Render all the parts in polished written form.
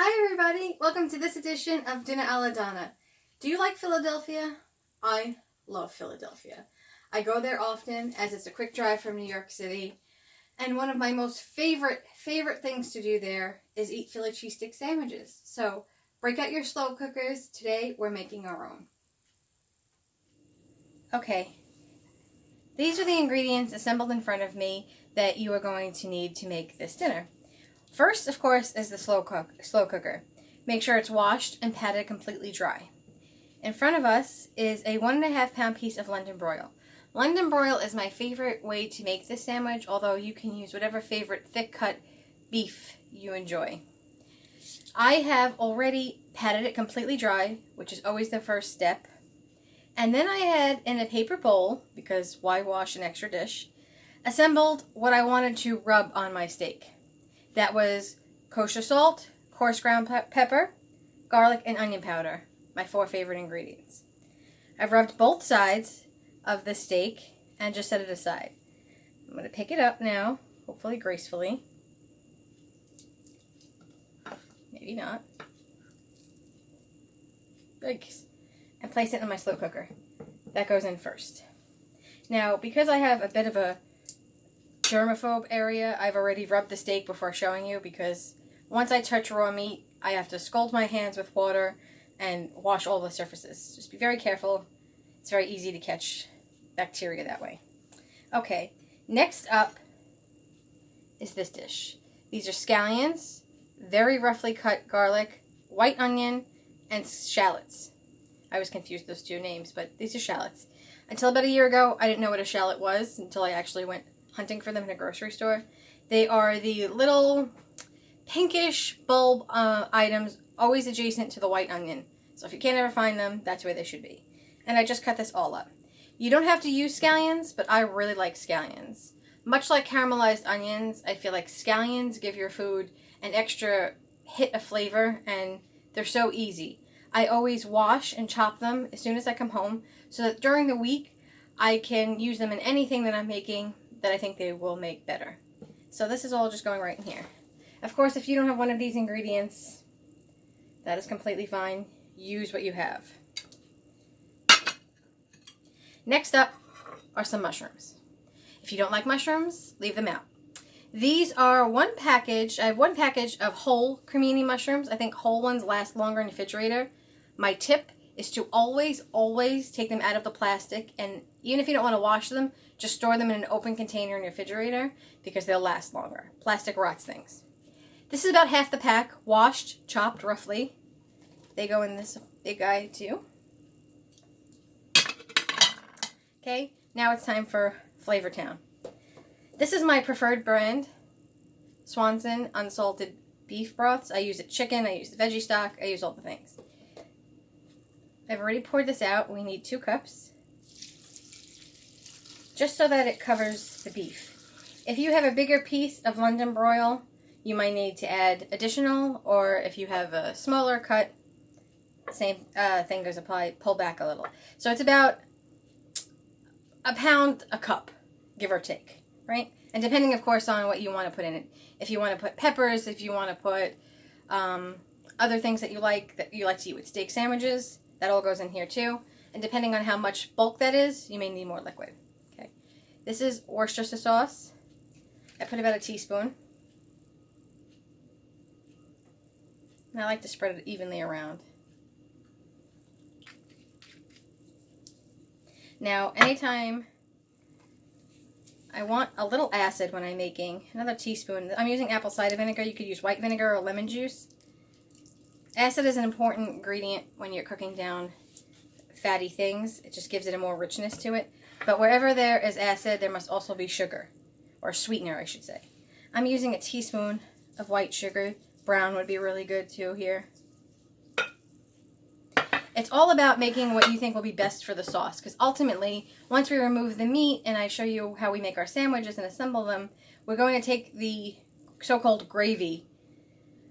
Hi everybody, welcome to this edition of Dinner a la Donna. Do you like Philadelphia? I love Philadelphia. I go there often as it's a quick drive from New York City. And one of my most favorite things to do there is eat Philly cheesesteak sandwiches. So break out your slow cookers. Today we're making our own. Okay, these are the ingredients assembled in front of me that you are going to need to make this dinner. First, of course, is the slow cooker. Make sure it's washed and patted completely dry. In front of us is a 1.5 pound piece of London broil. London broil is my favorite way to make this sandwich, although you can use whatever favorite thick cut beef you enjoy. I have already patted it completely dry, which is always the first step. And then I had, in a paper bowl, because why wash an extra dish, assembled what I wanted to rub on my steak. That was kosher salt, coarse ground pepper, garlic, and onion powder, my 4 favorite ingredients. I've rubbed both sides of the steak and just set it aside. I'm going to pick it up now, hopefully gracefully. Maybe not. Yikes. And place it in my slow cooker. That goes in first. Now, because I have a bit of a germaphobe area, I've already rubbed the steak before showing you, because once I touch raw meat, I have to scald my hands with water and wash all the surfaces. Just be very careful. It's very easy to catch bacteria that way. Okay, next up is this dish. These are scallions, very roughly cut garlic, white onion, and shallots. I was confused those two names, but these are shallots. Until about a year ago, I didn't know what a shallot was until I actually went hunting for them in a grocery store. They are the little pinkish bulb items always adjacent to the white onion. So if you can't ever find them, that's where they should be. And I just cut this all up. You don't have to use scallions, but I really like scallions. Much like caramelized onions, I feel like scallions give your food an extra hit of flavor, and they're so easy. I always wash and chop them as soon as I come home, so that during the week I can use them in anything that I'm making that I think they will make better. So this is all just going right in here. Of course, if you don't have one of these ingredients, that is completely fine. Use what you have. Next up are some mushrooms. If you don't like mushrooms, leave them out. These are one package. I have one package of whole cremini mushrooms. I think whole ones last longer in the refrigerator. My tip is to always take them out of the plastic, and even if you don't want to wash them, just store them in an open container in your refrigerator, because they'll last longer. Plastic rots things. This is about half the pack, washed, chopped roughly. They go in this big guy too. Okay, now it's time for Flavor Town. This is my preferred brand, Swanson unsalted beef broths. I use chicken, I use the veggie stock, I use all the things. I've already poured this out. We need 2 cups. Just so that it covers the beef. If you have a bigger piece of London broil, you might need to add additional, or if you have a smaller cut, same thing goes applied, pull back a little. So it's about a pound a cup, give or take, right? And depending, of course, on what you want to put in it. If you want to put peppers, if you want to put other things that you like to eat with steak sandwiches, that all goes in here too. And depending on how much bulk that is, you may need more liquid. Okay. This is Worcestershire sauce. I put about a teaspoon. And I like to spread it evenly around. Now, anytime I want a little acid when I'm making, another teaspoon. I'm using apple cider vinegar. You could use white vinegar or lemon juice. Acid is an important ingredient when you're cooking down fatty things. It just gives it a more richness to it. But wherever there is acid, there must also be sugar, or sweetener, I should say. I'm using a teaspoon of white sugar. Brown would be really good too here. It's all about making what you think will be best for the sauce, because ultimately, once we remove the meat and I show you how we make our sandwiches and assemble them, we're going to take the so-called gravy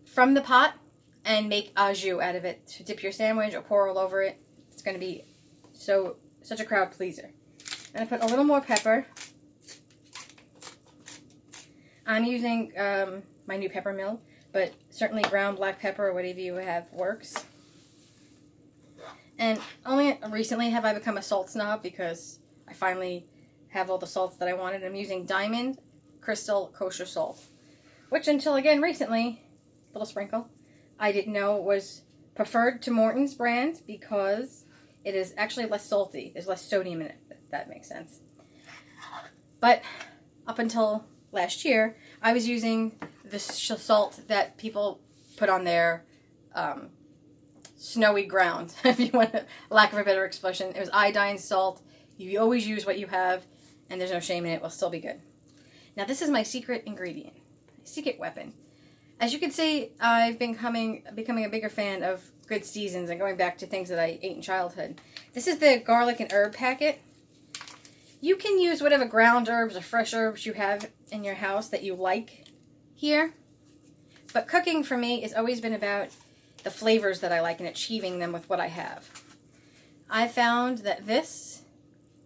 from the pot and make au jus out of it to dip your sandwich or pour all over it. It's going to be such a crowd pleaser. And I put a little more pepper. I'm using my new pepper mill. but certainly ground black pepper or whatever you have works. And only recently have I become a salt snob because I finally have all the salts that I wanted. I'm using Diamond Crystal Kosher Salt, which until again recently, little sprinkle, I didn't know was preferred to Morton's brand because it is actually less salty. There's less sodium in it, if that makes sense. But up until last year, I was using the salt that people put on their snowy ground, if you want to, lack of a better expression. It was iodine salt. You always use what you have, and there's no shame in it. It will still be good. Now, this is my secret ingredient, secret weapon. As you can see, I've been becoming a bigger fan of good seasons and going back to things that I ate in childhood. This is the garlic and herb packet. You can use whatever ground herbs or fresh herbs you have in your house that you like here. But cooking for me has always been about the flavors that I like and achieving them with what I have. I found that this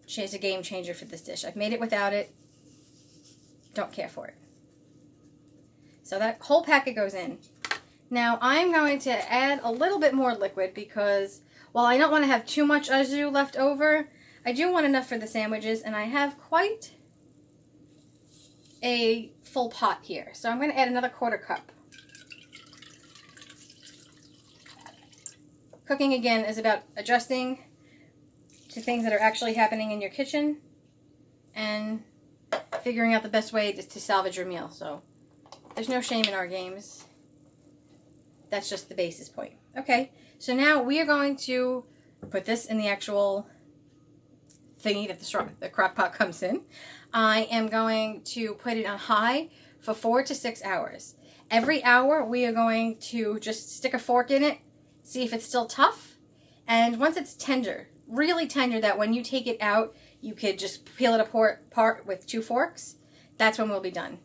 is a game changer for this dish. I've made it without it. Don't care for it. So that whole packet goes in. Now I'm going to add a little bit more liquid because while I don't want to have too much au jus left over, I do want enough for the sandwiches, and I have quite a full pot here. So I'm going to add another 1/4 cup. Cooking, again, is about adjusting to things that are actually happening in your kitchen and figuring out the best way to salvage your meal. So there's no shame in our games. That's just the basis point. Okay, so now we are going to put this in the actual thingy that the crock pot comes in. I am going to put it on high for 4 to 6 hours. Every hour we are going to just stick a fork in it, see if it's still tough, and once it's tender, really tender that when you take it out, you could just peel it apart with 2 forks, that's when we'll be done.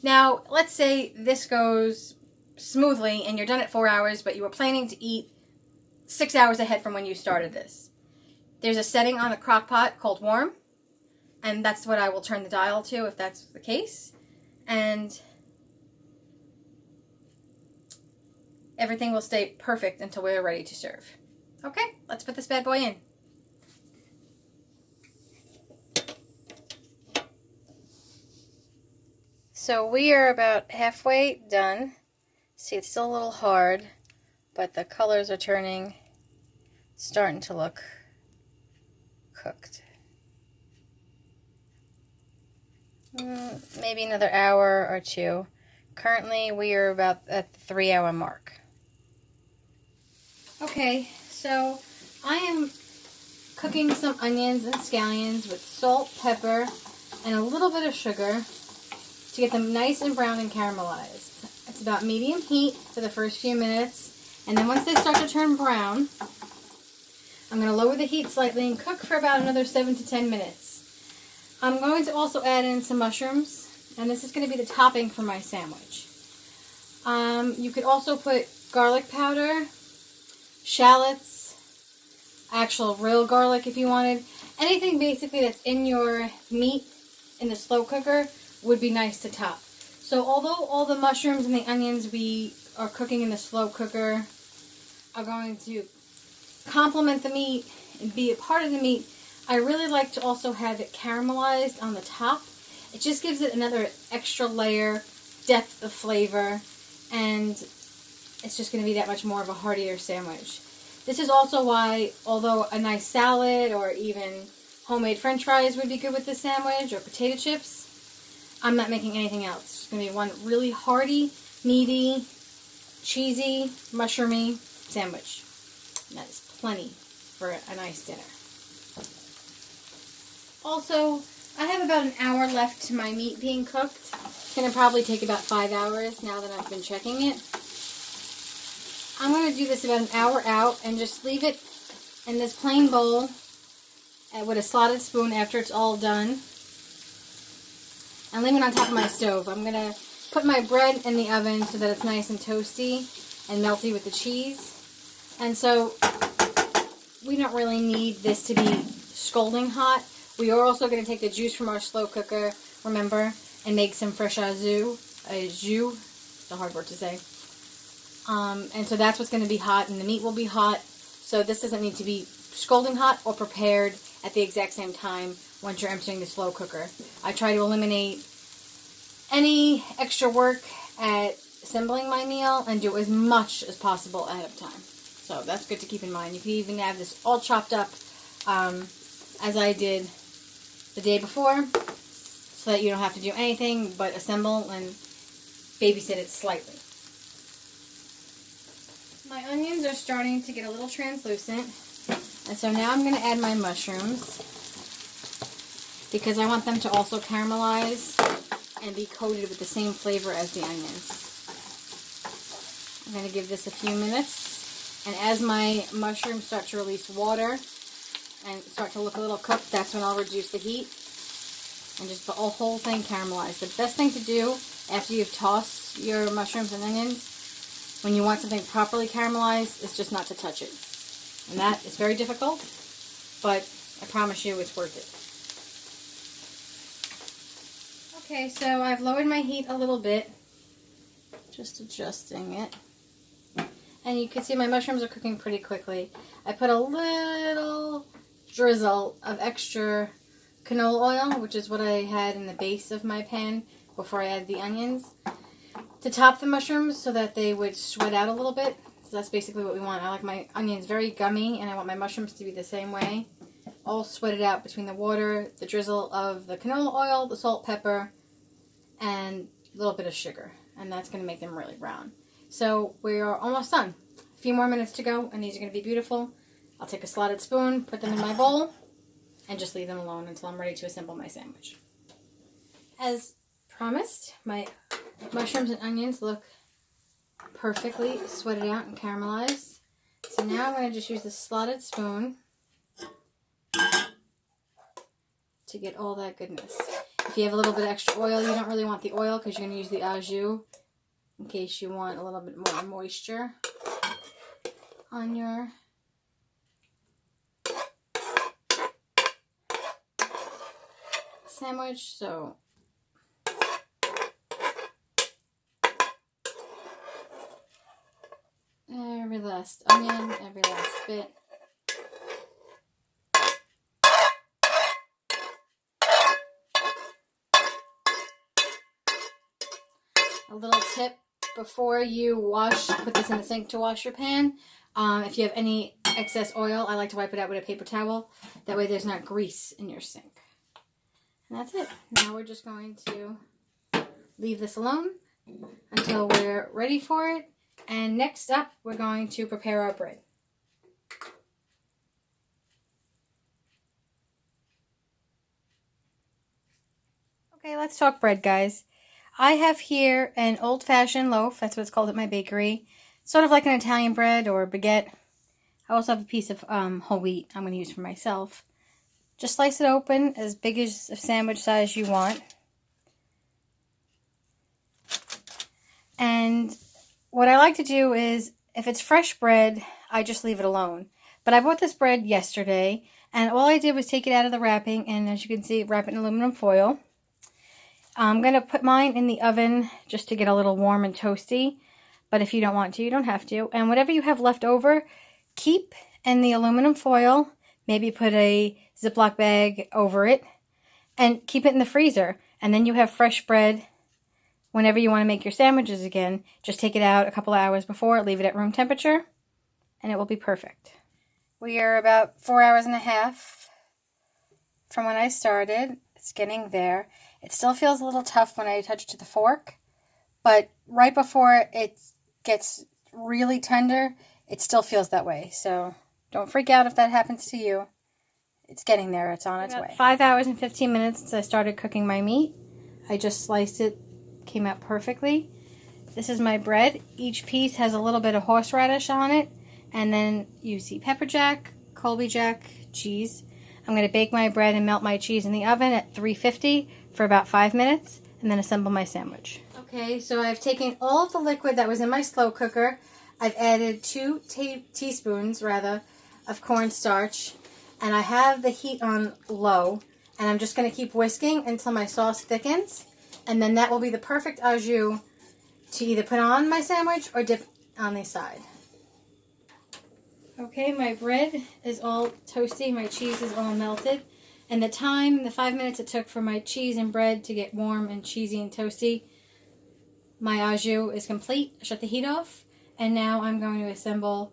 Now, let's say this goes smoothly and you're done at 4 hours, but you were planning to eat 6 hours ahead from when you started this. There's a setting on the crock pot called warm, and that's what I will turn the dial to if that's the case. And everything will stay perfect until we're ready to serve. Okay, let's put this bad boy in. So we are about halfway done. See, it's still a little hard, but the colors are starting to look cooked. Maybe another hour or 2. Currently, we are about at the 3-hour mark. Okay, so I am cooking some onions and scallions with salt, pepper, and a little bit of sugar to get them nice and brown and caramelized. It's about medium heat for the first few minutes, and then once they start to turn brown, I'm going to lower the heat slightly and cook for about another 7 to 10 minutes. I'm going to also add in some mushrooms, and this is going to be the topping for my sandwich. You could also put garlic powder, shallots, actual real garlic if you wanted. Anything basically that's in your meat in the slow cooker would be nice to top. So although all the mushrooms and the onions we are cooking in the slow cooker are going to complement the meat and be a part of the meat, I really like to also have it caramelized on the top. It just gives it another extra layer, depth of flavor, and it's just going to be that much more of a heartier sandwich. This is also why, although a nice salad or even homemade french fries would be good with this sandwich, or potato chips, I'm not making anything else. It's just going to be one really hearty, meaty, cheesy, mushroomy sandwich. And that is plenty for a nice dinner. Also, I have about an hour left to my meat being cooked. It's going to probably take about 5 hours now that I've been checking it. I'm going to do this about an hour out and just leave it in this plain bowl with a slotted spoon after it's all done. And leave it on top of my stove. I'm going to put my bread in the oven so that it's nice and toasty and melty with the cheese. And so we don't really need this to be scalding hot. We are also going to take the juice from our slow cooker, remember, and make some fresh au jus. It's a hard word to say. And so that's what's going to be hot, and the meat will be hot. So this doesn't need to be scalding hot or prepared at the exact same time once you're emptying the slow cooker. I try to eliminate any extra work at assembling my meal and do as much as possible ahead of time. So that's good to keep in mind. You can even have this all chopped up as I did the day before, so that you don't have to do anything but assemble and babysit it slightly. My onions are starting to get a little translucent, and so now I'm going to add my mushrooms because I want them to also caramelize and be coated with the same flavor as the onions. I'm going to give this a few minutes, and as my mushrooms start to release water and start to look a little cooked, that's when I'll reduce the heat and just the whole thing caramelize. The best thing to do after you've tossed your mushrooms and onions, when you want something properly caramelized, is just not to touch it. And that is very difficult, but I promise you it's worth it. Okay, so I've lowered my heat a little bit, just adjusting it. And you can see my mushrooms are cooking pretty quickly. I put a little drizzle of extra canola oil, which is what I had in the base of my pan before I added the onions, to top the mushrooms so that they would sweat out a little bit. So that's basically what we want. I like my onions very gummy, and I want my mushrooms to be the same way. All sweated out between the water, the drizzle of the canola oil, the salt, pepper, and a little bit of sugar. And that's going to make them really brown. So we are almost done. A few more minutes to go, and these are going to be beautiful. I'll take a slotted spoon, put them in my bowl, and just leave them alone until I'm ready to assemble my sandwich. As promised, my mushrooms and onions look perfectly sweated out and caramelized. So now I'm going to just use the slotted spoon to get all that goodness. If you have a little bit of extra oil, you don't really want the oil because you're going to use the au jus in case you want a little bit more moisture on your sandwich. So every last onion, every last bit. A little tip before you put this in the sink to wash your pan. If you have any excess oil, I like to wipe it out with a paper towel. That way there's not grease in your sink. And that's it. Now we're just going to leave this alone until we're ready for it. And next up, we're going to prepare our bread. Okay, let's talk bread, guys. I have here an old-fashioned loaf. That's what it's called at my bakery. Sort of like an Italian bread or baguette. I also have a piece of whole wheat I'm going to use for myself. Just slice it open as big as a sandwich size you want. And what I like to do is, if it's fresh bread, I just leave it alone. But I bought this bread yesterday, and all I did was take it out of the wrapping, and as you can see, wrap it in aluminum foil. I'm going to put mine in the oven just to get a little warm and toasty. But if you don't want to, you don't have to. And whatever you have left over, keep in the aluminum foil. Maybe put a Ziploc bag over it. And keep it in the freezer. And then you have fresh bread whenever you want to make your sandwiches again. Just take it out a couple hours before. Leave it at room temperature. And it will be perfect. We are about 4 hours and a half from when I started. It's getting there. It still feels a little tough when I touch it to the fork, but right before it gets really tender, it still feels that way. So don't freak out if that happens to you. It's getting there. It's on its way. 5 hours and 15 minutes since I started cooking my meat. I just sliced it. Came out perfectly. This is my bread. Each piece has a little bit of horseradish on it. And then you see pepper jack, Colby jack, cheese. I'm going to bake my bread and melt my cheese in the oven at 350 for about 5 minutes, and then assemble my sandwich. Okay, so I've taken all of the liquid that was in my slow cooker. I've added 2 teaspoons of cornstarch, and I have the heat on low, and I'm just going to keep whisking until my sauce thickens, and then that will be the perfect au jus to either put on my sandwich or dip on the side. Okay, my bread is all toasty, my cheese is all melted, and the 5 minutes it took for my cheese and bread to get warm and cheesy and toasty, my au jus is complete. I shut the heat off, and now I'm going to assemble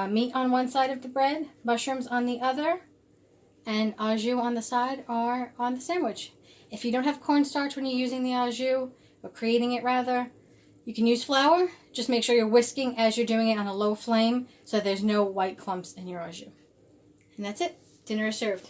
meat on one side of the bread, mushrooms on the other, and au jus on the side or on the sandwich. If you don't have cornstarch when you're using the au jus, or creating it rather, you can use flour. Just make sure you're whisking as you're doing it on a low flame so there's no white clumps in your au jus. And that's it. Dinner is served.